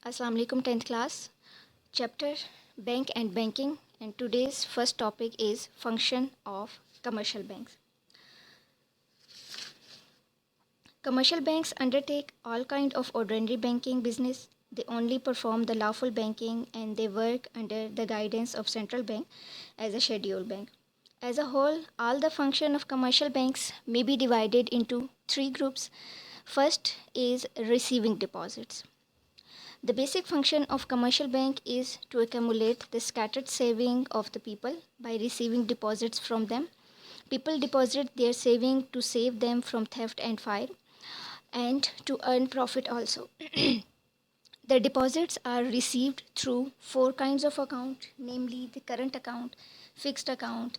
Assalamu alaikum 10th class. Chapter Bank and Banking, and today's first topic is function of commercial banks. Commercial banks undertake all kind of ordinary banking business. They only perform the lawful banking and they work under the guidance of central bank as a scheduled bank. As a whole, all the function of commercial banks may be divided into three groups. First is receiving deposits. The basic function of commercial bank is to accumulate the scattered saving of the people by receiving deposits from them. People deposit their saving to save them from theft and fire and to earn profit also. The deposits are received through four kinds of account, namely the current account, fixed account,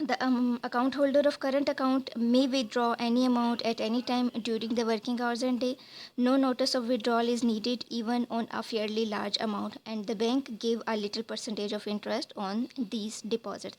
The account holder of current account may withdraw any amount at any time during the working hours and day. No notice of withdrawal is needed even on a fairly large amount, and the bank give a little percentage of interest on these deposits.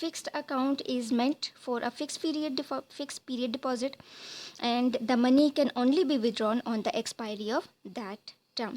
Fixed account is meant for a fixed period deposit, and the money can only be withdrawn on the expiry of that term.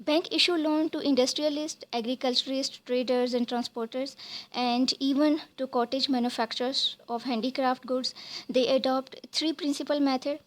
Bank issue loan to industrialists, agriculturists, traders and transporters, and even to cottage manufacturers of handicraft goods. They adopt 3 principal method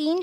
3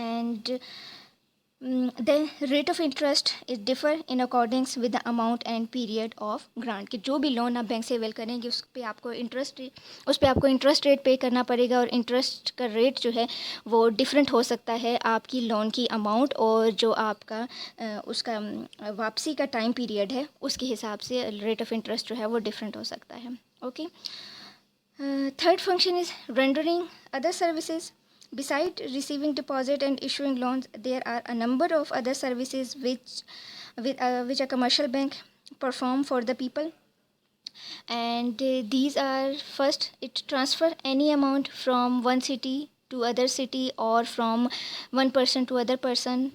and the rate of interest is differ in accordance with the amount and period of grant. کہ جو بھی loan آپ bank سے oil کریں گے اس پہ آپ کو انٹرسٹ ریٹ پے کرنا پڑے گا, اور انٹرسٹ کا ریٹ جو ہے وہ ڈفرینٹ ہو سکتا ہے آپ کی لون کی اماؤنٹ اور جو آپ کا اس کا واپسی کا ٹائم پیریڈ ہے اس کے حساب سے ریٹ آف انٹرسٹ جو ہے وہ ڈفرینٹ ہو سکتا ہے. Okay. Third function is rendering other services. Beside receiving deposit and issuing loans, there are a number of other services which a commercial bank perform for the people. And these are, first, it transfer any amount from one city to other city or from one person to other person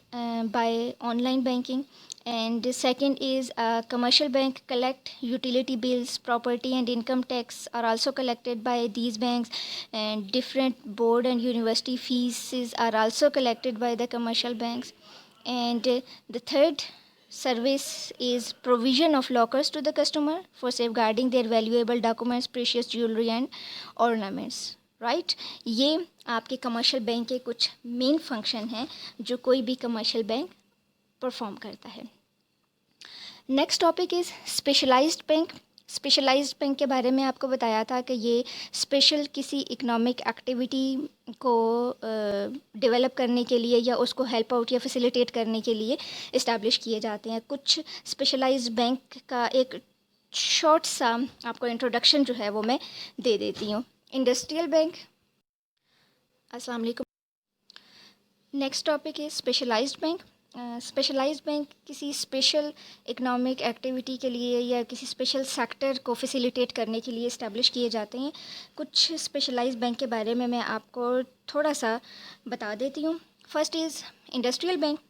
by online banking. And second is commercial bank collect utility bills, property and income tax are also collected by these banks, and different board and university fees are also collected by the commercial banks. And the third service is provision of lockers to the customer for safeguarding their valuable documents, precious jewelry and ornaments. Right, یہ آپ کے commercial bank کے کچھ main function ہیں جو کوئی بھی commercial bank perform کرتا ہے. Next topic is specialized bank. Specialized bank کے بارے میں آپ کو بتایا تھا کہ یہ اسپیشل کسی اکنامک ایکٹیویٹی کو ڈیولپ کرنے کے لیے یا اس کو ہیلپ آؤٹ یا فیسیلیٹیٹ کرنے کے لیے اسٹیبلش کیے جاتے ہیں. کچھ اسپیشلائزڈ بینک کا ایک شارٹ سا آپ کو انٹروڈکشن جو ہے وہ میں دے دیتی ہوں. Industrial bank. السلام علیکم. نیکسٹ ٹاپک ہے اسپیشلائزڈ بینک. اسپیشلائزڈ بینک کسی اسپیشل اکنامک ایکٹیویٹی کے لیے یا کسی اسپیشل سیکٹر کو فیسیلیٹیٹ کرنے کے لیے اسٹیبلش کیے جاتے ہیں. کچھ اسپیشلائزڈ بینک کے بارے میں آپ کو تھوڑا سا بتا دیتی ہوں. First is industrial bank.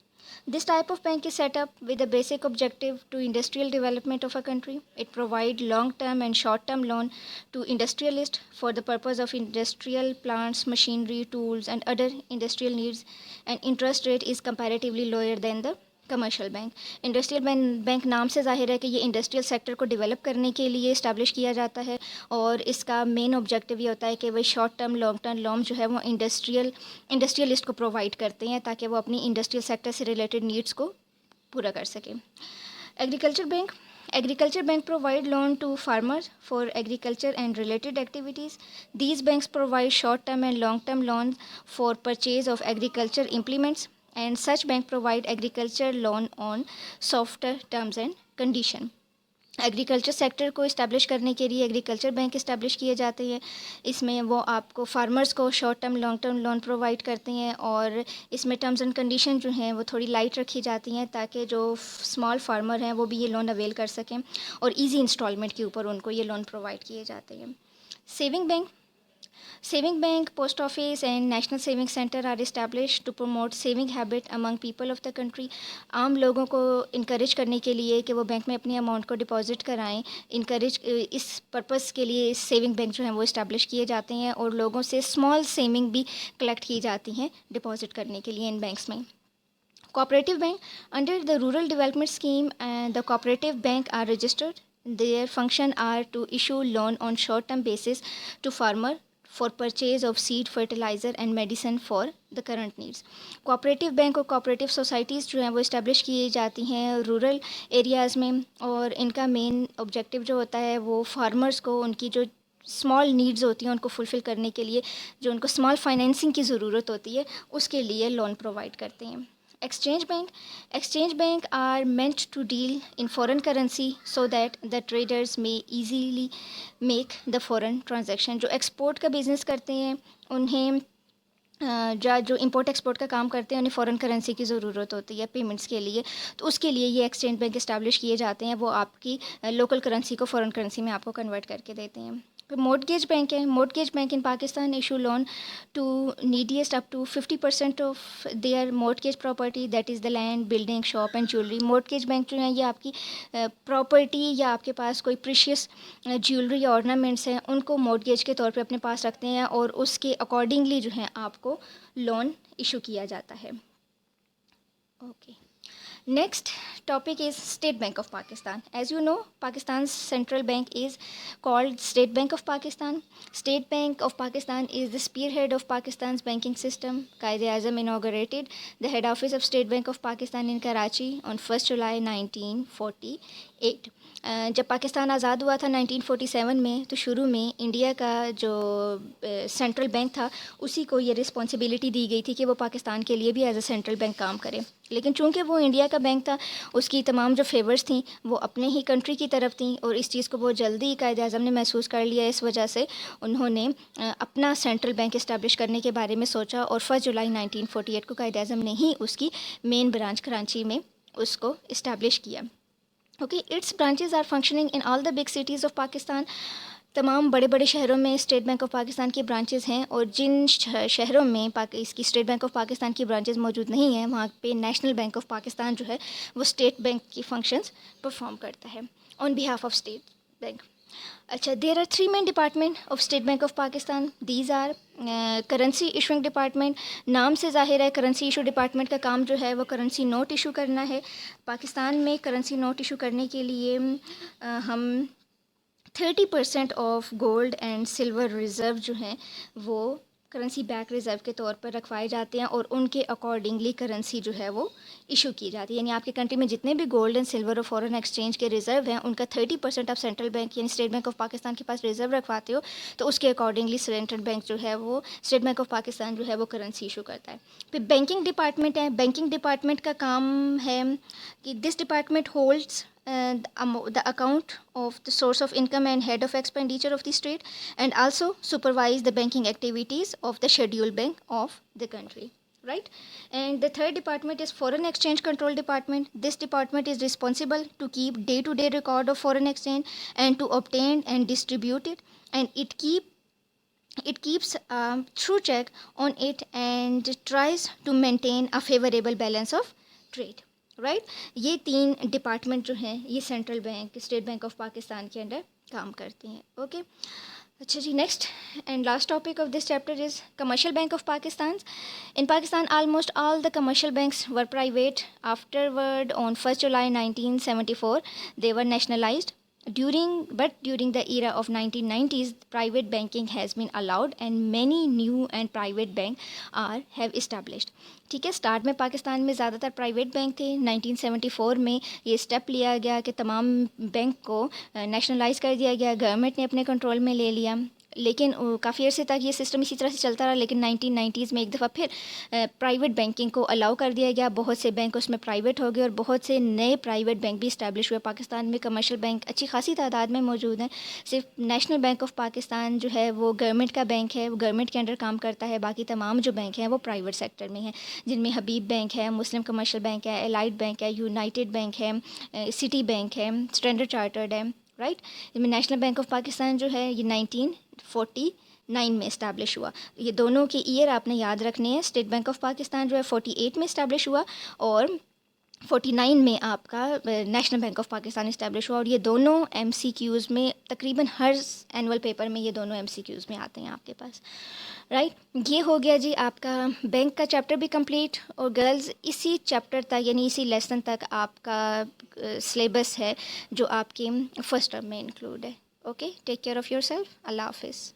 This type of bank is set up with a basic objective to industrial development of a country. It provides long-term and short-term loan to industrialists for the purpose of industrial plants, machinery, tools, and other industrial needs. And interest rate is comparatively lower than the commercial bank. Industrial bank نام سے ظاہر ہے کہ یہ industrial sector کو develop کرنے کے لیے اسٹیبلش کیا جاتا ہے, اور اس کا مین آبجیکٹیو یہ ہوتا ہے کہ وہ short term long term loan جو ہے وہ انڈسٹریلسٹ کو پرووائڈ کرتے ہیں تاکہ وہ اپنی انڈسٹریل سیکٹر سے ریلیٹڈ نیڈس کو پورا کر سکیں. Agriculture bank. Agriculture bank provide loan to farmers for agriculture and related activities. These banks provide short-term and long-term loans for purchase of agriculture implements, and such bank provide agriculture loan on softer terms and condition. Agriculture sector کو establish کرنے کے لیے agriculture bank establish کیے جاتے ہیں. اس میں وہ آپ کو فارمرز کو short term long term loan provide کرتے ہیں, اور اس میں ٹرمز اینڈ کنڈیشن جو ہیں وہ تھوڑی لائٹ رکھی جاتی ہیں تاکہ جو اسمال فارمر ہیں وہ بھی یہ لون اویل کر سکیں, اور ایزی انسٹالمنٹ کے اوپر ان کو یہ لون پرووائڈ کیے جاتے ہیں. Saving bank. Saving bank, post office and national saving center are established to promote saving habit among people of the country. عام لوگوں کو انکریج کرنے کے لیے کہ وہ بینک میں اپنی اماؤنٹ کو ڈپازٹ کرائیں, اس پرپس کے لیے سیونگ بینک جو ہیں وہ اسٹیبلش کیے جاتے ہیں, اور لوگوں سے اسمال سیونگ بھی کلیکٹ کی جاتی ہیں ڈپازٹ کرنے کے لیے ان بینکس میں. Cooperative bank. Under the rural development scheme, the cooperative bank are registered. Their function are to issue loan on short-term basis to farmer for purchase of seed, fertilizer and medicine for the current needs. Cooperative bank اور cooperative societies جو ہیں وہ establish کی جاتی ہیں rural areas میں, اور ان کا مین آبجیکٹیو جو ہوتا ہے وہ فارمرز کو ان کی جو اسمال نیڈز ہوتی ہیں ان کو فلفل کرنے کے لیے, جو ان کو اسمال فائنینسنگ کی ضرورت ہوتی ہے اس کے لیے لون پرووائڈ کرتے ہیں. Exchange bank. Exchange bank are meant to deal in foreign currency so that the traders may easily make the foreign transaction. جو ایکسپورٹ کا بزنس کرتے ہیں انہیں جو امپورٹ ایکسپورٹ کا کام کرتے ہیں انہیں فورن کرنسی کی ضرورت ہوتی ہے پیمنٹس کے لیے, تو اس کے لیے یہ ایکسچینج بینک اسٹیبلش کیے جاتے ہیں, وہ آپ کی لوکل کرنسی کو فورن کرنسی میں آپ کو کنورٹ کر کے دیتے ہیں. پھر مورٹگیج بینک ہے. Mortgage bank in Pakistan issue loan to neediest up to 50% of their mortgage property, that is the land, building, shop and jewellery. Mortgage bank جو ہیں یہ آپ کی پراپرٹی یا آپ کے پاس کوئی پریشیس جیولری یا آرنامنٹس ہیں ان کو مورٹگیج کے طور پہ اپنے پاس رکھتے ہیں, اور اس کے اکارڈنگلی جو ہیں آپ کو لون ایشو کیا جاتا ہے. Okay. Next topic is State Bank of Pakistan. As you know, Pakistan's central bank is called State Bank of Pakistan. State Bank of Pakistan is the spearhead of Pakistan's banking system. Quaid-e-Azam inaugurated the head office of State Bank of Pakistan in Karachi on 1st July 1948. جب پاکستان آزاد ہوا تھا 1947 میں تو شروع میں India کا جو central bank تھا اسی کو یہ رسپانسبلٹی دی گئی تھی کہ وہ پاکستان کے لیے بھی ایز اے سینٹرل بینک کام کرے. لیکن چونکہ وہ انڈیا کا بینک تھا اس کی تمام جو فیورز تھیں وہ اپنے ہی کنٹری کی طرف تھیں اور اس چیز کو بہت جلدی قائد اعظم نے محسوس کر لیا. اس وجہ سے انہوں نے اپنا سینٹرل بینک اسٹیبلش کرنے کے بارے میں سوچا اور 1 جولائی 1948 کو قائد اعظم نے ہی اس کی مین برانچ کراچی میں اس کو اسٹیبلش کیا. Okay, it's branches are functioning in all the big cities of Pakistan. تمام بڑے بڑے شہروں میں اسٹیٹ بینک آف پاکستان کی برانچز ہیں, اور جن شہروں میں اس کی اسٹیٹ بینک آف پاکستان کی برانچز موجود نہیں ہیں وہاں پہ نیشنل بینک آف پاکستان جو ہے وہ اسٹیٹ بینک کی فنکشنز پرفارم کرتا ہے on behalf of state bank. اچھا, there are 3 main department of state bank of Pakistan. These are currency issuing department. نام سے ظاہر ہے کرنسی ایشو ڈپارٹمنٹ کا کام جو ہے وہ کرنسی نوٹ ایشو کرنا ہے. پاکستان میں کرنسی نوٹ ایشو کرنے کے لیے ہم 30% of gold and silver reserve جو ہیں وہ کرنسی بیک ریزرو کے طور پر رکھوائے جاتے ہیں, اور ان کے اکارڈنگلی کرنسی جو ہے وہ ایشو کی جاتی ہے. یعنی آپ کے کنٹری میں جتنے بھی گولڈ اینڈ سلور اور فورن ایکسچینج کے ریزرو ہیں ان کا 30% آپ سینٹرل بینک یعنی اسٹیٹ بینک آف پاکستان کے پاس ریزرو رکھواتے ہو تو اس کے اکارڈنگلی سینٹرل بینک جو ہے وہ اسٹیٹ بینک آف پاکستان جو ہے وہ کرنسی ایشو کرتا ہے. پھر بینکنگ ڈپارٹمنٹ ہے. بینکنگ ڈپارٹمنٹ کا کام ہے کہ this department holds the account of the source of income and head of expenditure of the state, and also supervise the banking activities of the scheduled bank of the country, right? And the third department is foreign exchange control department. This department is responsible to keep day-to-day record of foreign exchange and to obtain and distribute it, and it keeps true check on it and tries to maintain a favorable balance of trade. Right, یہ 3 department جو ہیں یہ central bank State bank of Pakistan کے under کام کرتے ہیں. Okay, اچھا جی, next and last topic of this chapter is commercial bank of Pakistan. In Pakistan almost all the commercial banks were private. Afterward on 1 July 1974 they were nationalized. During the era of 1990s, private banking has been allowed and many new and private bank have established. ٹھیک ہے, start میں پاکستان میں زیادہ تر private bank تھے. 1974 میں یہ step لیا گیا کہ تمام بینک کو نیشنلائز کر دیا گیا, گورنمنٹ نے اپنے کنٹرول میں لے لیا. لیکن کافی عرصے تک یہ سسٹم اسی طرح سے چلتا رہا, لیکن 1990s میں ایک دفعہ پھر پرائیویٹ بینکنگ کو الاؤ کر دیا گیا. بہت سے بینک اس میں پرائیویٹ ہو گئے اور بہت سے نئے پرائیویٹ بینک بھی اسٹیبلش ہوئے. پاکستان میں کمرشل بینک اچھی خاصی تعداد میں موجود ہیں. صرف نیشنل بینک آف پاکستان جو ہے وہ گورنمنٹ کا بینک ہے, وہ گورنمنٹ کے انڈر کام کرتا ہے. باقی تمام جو بینک ہیں وہ پرائیویٹ سیکٹر میں ہیں, جن میں حبیب بینک ہے, مسلم کمرشل بینک ہے, الائٹ بینک ہے, یونائٹیڈ بینک ہے, سٹی بینک ہے, اسٹینڈرڈ چارٹرڈ ہے. رائٹ, اس میں نیشنل بینک آف پاکستان جو ہے یہ 1949 میں اسٹیبلش ہوا. یہ دونوں کے ایئر آپ نے یاد رکھنے ہیں. اسٹیٹ بینک آف پاکستان جو ہے 48 میں اسٹیبلش ہوا اور 49 میں آپ کا national bank of Pakistan establish ہوا. اور یہ دونوں ایم سی کیوز میں تقریباً ہر اینول پیپر میں یہ دونوں ایم سی کیوز میں آتے ہیں آپ کے پاس. رائٹ, یہ ہو گیا جی آپ کا بینک کا چیپٹر بھی کمپلیٹ. اور گرلز اسی چیپٹر تک یعنی اسی لیسن تک آپ کا سلیبس ہے جو آپ کے فرسٹ ٹرم میں انکلوڈ ہے. Okay, take care of yourself. اللہ حافظ.